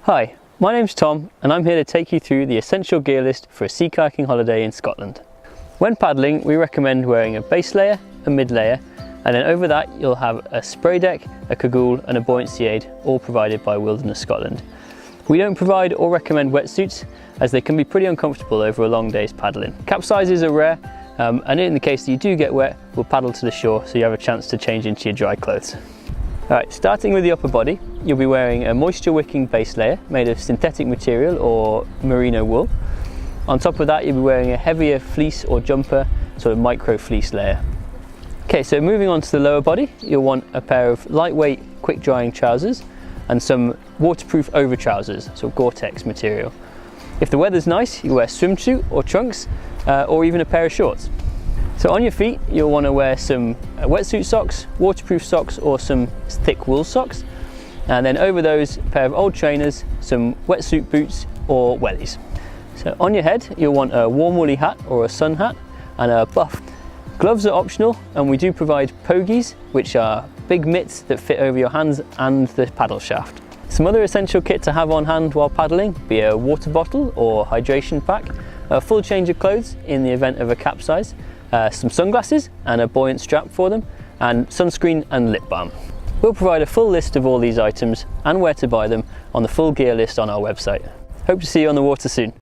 Hi, my name's Tom and I'm here to take you through the essential gear list for a sea kayaking holiday in Scotland. When paddling, we recommend wearing a base layer, a mid layer, and then over that you'll have a spray deck, a cagoule and a buoyancy aid, all provided by Wilderness Scotland. We don't provide or recommend wetsuits as they can be pretty uncomfortable over a long day's paddling. Capsizes are rare, and in the case that you do get wet, we'll paddle to the shore so you have a chance to change into your dry clothes. Alright, starting with the upper body, you'll be wearing a moisture wicking base layer made of synthetic material or merino wool. On top of that you'll be wearing a heavier fleece or jumper, sort of micro fleece layer. Okay, so moving on to the lower body, you'll want a pair of lightweight quick drying trousers and some waterproof over trousers, so Gore-Tex material. If the weather's nice, you wear swimsuit or trunks or even a pair of shorts. So on your feet, you'll want to wear some wetsuit socks, waterproof socks or some thick wool socks. And then over those, a pair of old trainers, some wetsuit boots or wellies. So on your head, you'll want a warm woolly hat or a sun hat and a buff. Gloves are optional and we do provide pogies, which are big mitts that fit over your hands and the paddle shaft. Some other essential kit to have on hand while paddling, be a water bottle or hydration pack, a full change of clothes in the event of a capsize, some sunglasses and a buoyant strap for them, and sunscreen and lip balm. We'll provide a full list of all these items and where to buy them on the full gear list on our website. Hope to see you on the water soon.